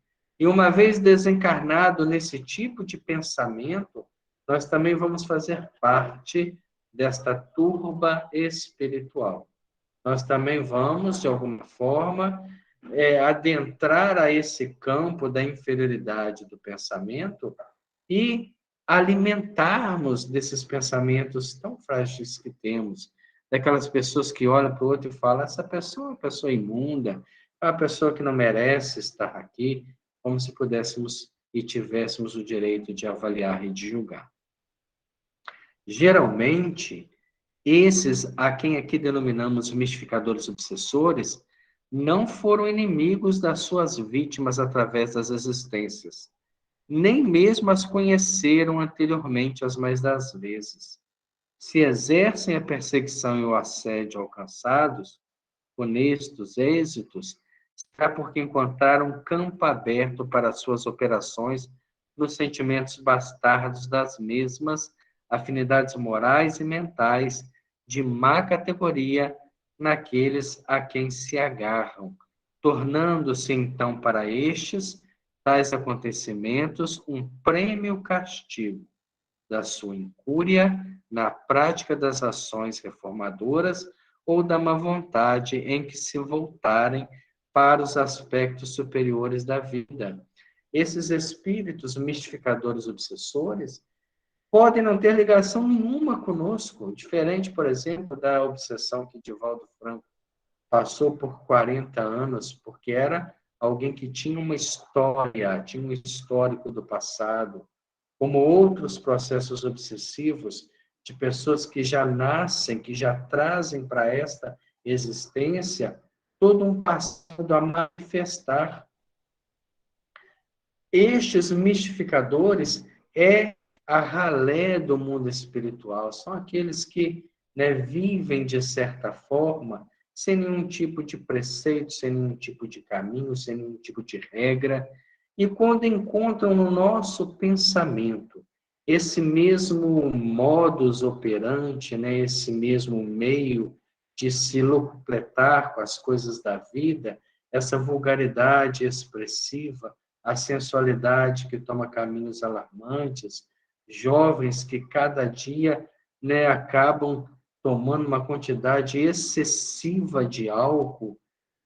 E uma vez desencarnado nesse tipo de pensamento, nós também vamos fazer parte desta turba espiritual. Nós também vamos, de alguma forma, adentrar a esse campo da inferioridade do pensamento e alimentarmos desses pensamentos tão frágeis que temos, daquelas pessoas que olham para o outro e falam: essa pessoa é uma pessoa imunda, é uma pessoa que não merece estar aqui, como se pudéssemos e tivéssemos o direito de avaliar e de julgar. Geralmente, esses, a quem aqui denominamos mistificadores obsessores, não foram inimigos das suas vítimas através das existências, nem mesmo as conheceram anteriormente as mais das vezes. Se exercem a perseguição e o assédio alcançados, honestos êxitos, será porque encontraram campo aberto para suas operações nos sentimentos bastardos das mesmas afinidades morais e mentais de má categoria naqueles a quem se agarram, tornando-se então para estes tais acontecimentos um prêmio-castigo da sua incúria na prática das ações reformadoras ou da má vontade em que se voltarem para os aspectos superiores da vida. Esses espíritos mistificadores obsessores podem não ter ligação nenhuma conosco, diferente, por exemplo, da obsessão que Divaldo Franco passou por 40 anos, porque era alguém que tinha uma história, tinha um histórico do passado, como outros processos obsessivos de pessoas que já nascem, que já trazem para esta existência todo um passado a manifestar. Estes mistificadores é a ralé do mundo espiritual, são aqueles que, né, vivem de certa forma, sem nenhum tipo de preceito, sem nenhum tipo de caminho, sem nenhum tipo de regra, e quando encontram no nosso pensamento esse mesmo modus operandi, né, esse mesmo meio de se locupletar com as coisas da vida, essa vulgaridade expressiva, a sensualidade que toma caminhos alarmantes, jovens que cada dia, né, acabam tomando uma quantidade excessiva de álcool,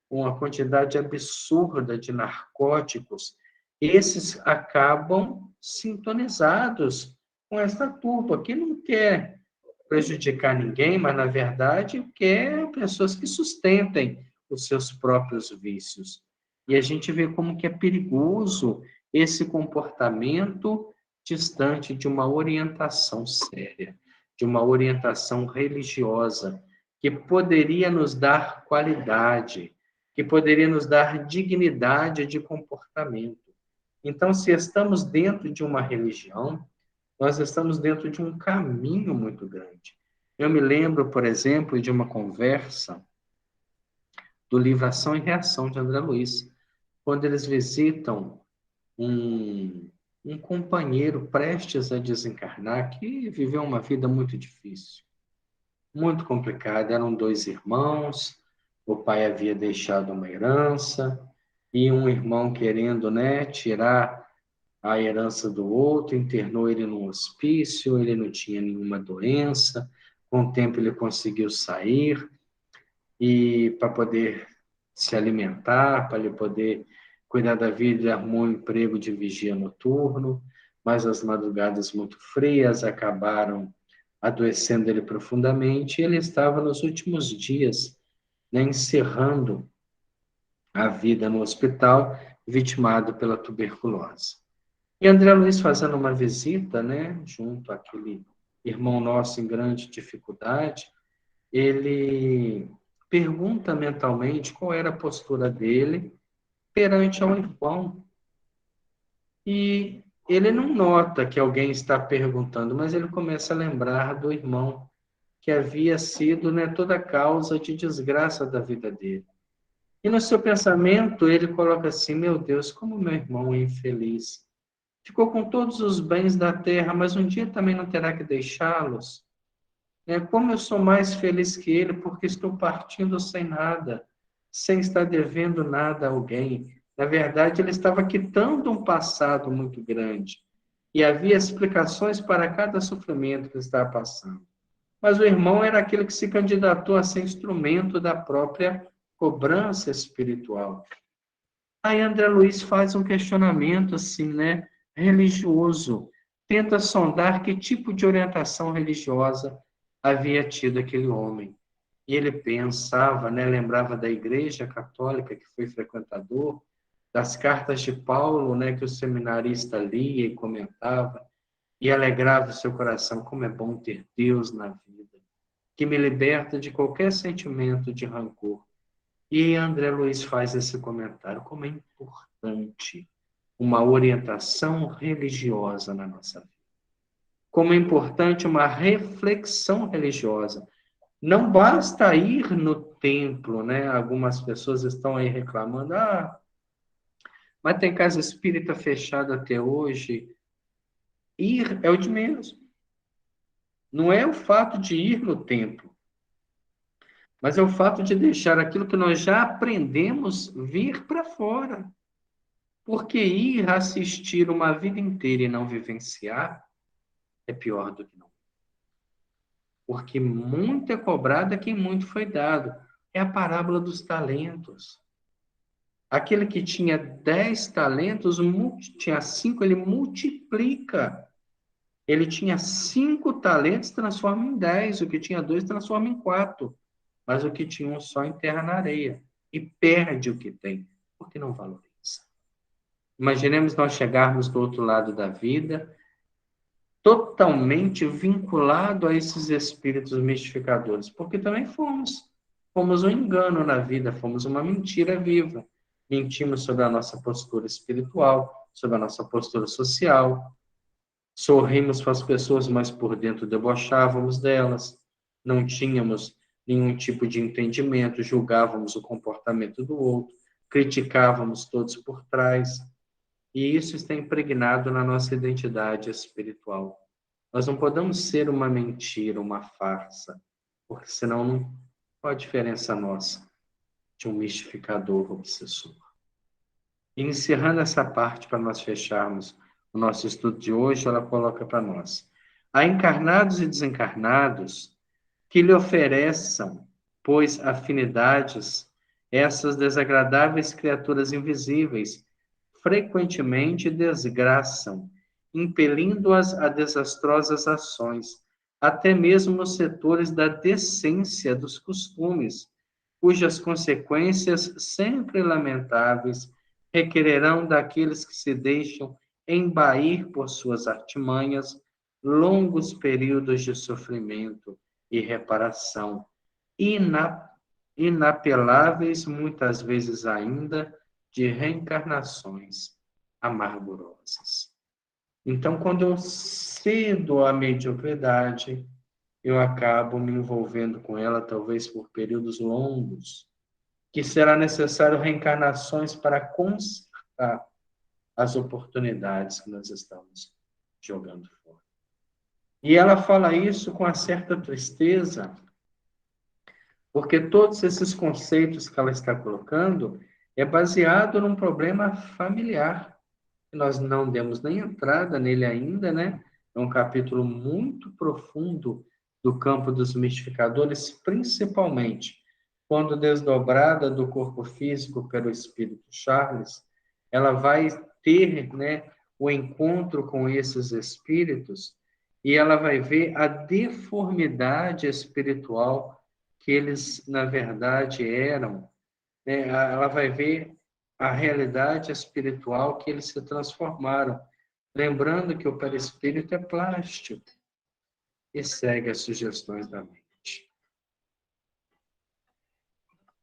uma quantidade absurda de narcóticos, esses acabam sintonizados com essa turba, que não quer prejudicar ninguém, mas, na verdade, quer pessoas que sustentem os seus próprios vícios. E a gente vê como que é perigoso esse comportamento distante de uma orientação séria, de uma orientação religiosa, que poderia nos dar qualidade, que poderia nos dar dignidade de comportamento. Então, se estamos dentro de uma religião, nós estamos dentro de um caminho muito grande. Eu me lembro, por exemplo, de uma conversa do livro Ação e Reação de André Luiz, quando eles visitam um companheiro prestes a desencarnar que viveu uma vida muito difícil, muito complicada. Eram dois irmãos, o pai havia deixado uma herança, e um irmão querendo, né, tirar a herança do outro, internou ele num hospício, ele não tinha nenhuma doença, com o tempo ele conseguiu sair, e para poder se alimentar, para ele poder cuidar da vida, ele arrumou um emprego de vigia noturno, mas as madrugadas muito frias acabaram adoecendo ele profundamente, e ele estava nos últimos dias, né, encerrando a vida no hospital, vitimado pela tuberculose. E André Luiz, fazendo uma visita, né, junto àquele irmão nosso em grande dificuldade, ele pergunta mentalmente qual era a postura dele perante ao irmão. E ele não nota que alguém está perguntando, mas ele começa a lembrar do irmão que havia sido, né, toda a causa de desgraça da vida dele. E no seu pensamento, ele coloca assim: meu Deus, como meu irmão é infeliz. Ficou com todos os bens da terra, mas um dia também não terá que deixá-los. Como eu sou mais feliz que ele, porque estou partindo sem nada, sem estar devendo nada a alguém. Na verdade, ele estava quitando um passado muito grande. E havia explicações para cada sofrimento que ele estava passando. Mas o irmão era aquele que se candidatou a ser instrumento da própria cobrança espiritual. Aí André Luiz faz um questionamento assim, né, religioso, tenta sondar que tipo de orientação religiosa havia tido aquele homem. E ele pensava, né, lembrava da Igreja Católica que foi frequentador, das cartas de Paulo, né, que o seminarista lia e comentava, e alegrava o seu coração, como é bom ter Deus na vida, que me liberta de qualquer sentimento de rancor. E André Luiz faz esse comentário, como é importante uma orientação religiosa na nossa vida. Como é importante uma reflexão religiosa. Não basta ir no templo, né? Algumas pessoas estão aí reclamando, mas tem casa espírita fechada até hoje. Ir é o de menos. Não é o fato de ir no templo, mas é o fato de deixar aquilo que nós já aprendemos vir para fora. Porque ir assistir uma vida inteira e não vivenciar é pior do que não. Porque muito é cobrado a quem muito foi dado. É a parábola dos talentos. Aquele que tinha 10 talentos, tinha 5, ele multiplica. Ele tinha 5 talentos, transforma em 10. O que tinha 2, transforma em 4. Mas o que tinha um só enterra na areia. E perde o que tem, porque não valoriza. Imaginemos nós chegarmos do outro lado da vida, totalmente vinculado a esses espíritos mistificadores, porque também fomos um engano na vida, fomos uma mentira viva. Mentimos sobre a nossa postura espiritual, sobre a nossa postura social, sorrimos para as pessoas, mas por dentro debochávamos delas, não tínhamos nenhum tipo de entendimento, julgávamos o comportamento do outro, criticávamos todos por trás, e isso está impregnado na nossa identidade espiritual. Nós não podemos ser uma mentira, uma farsa, porque senão não qual a diferença nossa de um mistificador obsessor. E encerrando essa parte para nós fecharmos o nosso estudo de hoje, ela coloca para nós: há encarnados e desencarnados que lhe ofereçam, pois, afinidades, essas desagradáveis criaturas invisíveis frequentemente desgraçam, impelindo-as a desastrosas ações, até mesmo nos setores da decência dos costumes, cujas consequências, sempre lamentáveis, requererão daqueles que se deixam embair por suas artimanhas longos períodos de sofrimento e reparação, inapeláveis muitas vezes ainda, de reencarnações amargurosas. Então, quando eu cedo à mediocridade, eu acabo me envolvendo com ela, talvez por períodos longos, que será necessário reencarnações para consertar as oportunidades que nós estamos jogando fora. E ela fala isso com uma certa tristeza, porque todos esses conceitos que ela está colocando é baseado num problema familiar. Nós não demos nem entrada nele ainda, né? É um capítulo muito profundo do campo dos mistificadores, principalmente quando desdobrada do corpo físico pelo espírito Charles, ela vai ter, né, o encontro com esses espíritos e ela vai ver a deformidade espiritual que eles, na verdade, eram, né? Ela vai ver a realidade espiritual que eles se transformaram. Lembrando que o perispírito é plástico e segue as sugestões da mente.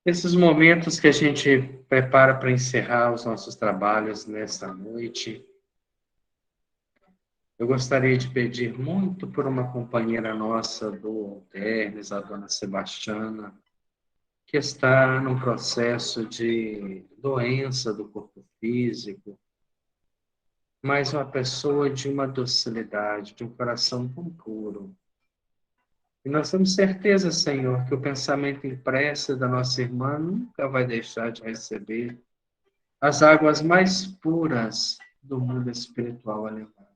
Esses momentos que a gente prepara para encerrar os nossos trabalhos nesta noite, Eu gostaria de pedir muito por uma companheira nossa do Alternes, a dona Sebastiana, que está num processo de doença do corpo físico, mas uma pessoa de uma docilidade, de um coração tão puro. E nós temos certeza, Senhor, que o pensamento em prece da nossa irmã nunca vai deixar de receber as águas mais puras do mundo espiritual alemão.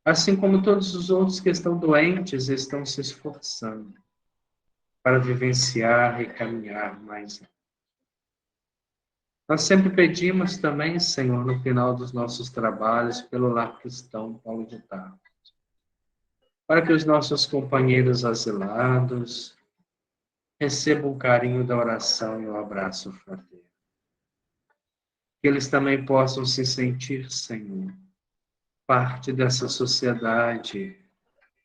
Assim como todos os outros que estão doentes estão se esforçando para vivenciar e caminhar mais. Nós sempre pedimos também, Senhor, no final dos nossos trabalhos, pelo Lar Cristão Paulo de Tarso, para que os nossos companheiros asilados recebam o carinho da oração e o abraço fraterno. Que eles também possam se sentir, Senhor, parte dessa sociedade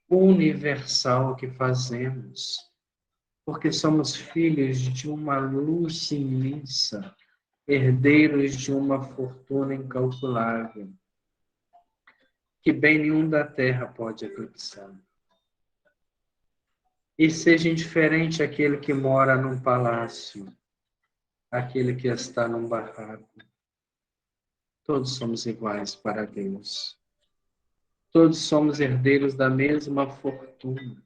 universal que fazemos, porque somos filhos de uma luz imensa, herdeiros de uma fortuna incalculável, que bem nenhum da terra pode eclipsar. E seja indiferente aquele que mora num palácio, aquele que está num barraco. Todos somos iguais para Deus. Todos somos herdeiros da mesma fortuna.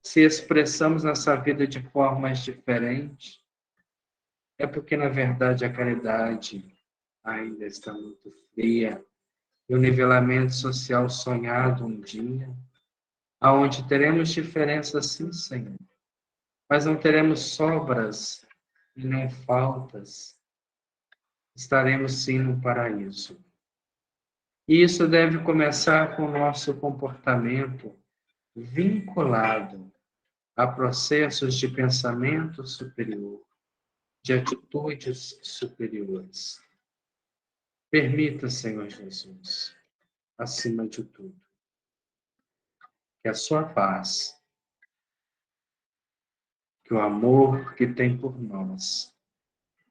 Se expressamos nossa vida de formas diferentes, é porque, na verdade, a caridade ainda está muito fria. E o nivelamento social sonhado um dia, aonde teremos diferenças, sim, Senhor, mas não teremos sobras e nem faltas. Estaremos, sim, no paraíso. E isso deve começar com o nosso comportamento vinculado a processos de pensamento superior, de atitudes superiores. Permita, Senhor Jesus, acima de tudo, que a sua paz, que o amor que tem por nós,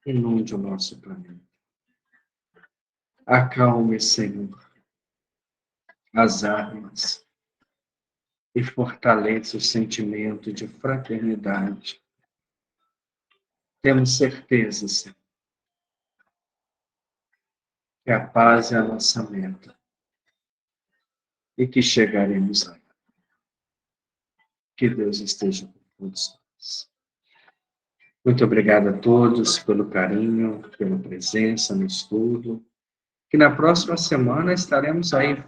inunde o nosso planeta. Acalme, Senhor, as armas e fortaleça o sentimento de fraternidade. Temos certeza, Senhor, que a paz é a nossa meta e que chegaremos lá. Que Deus esteja com todos nós. Muito obrigado a todos pelo carinho, pela presença no estudo. Que na próxima semana estaremos aí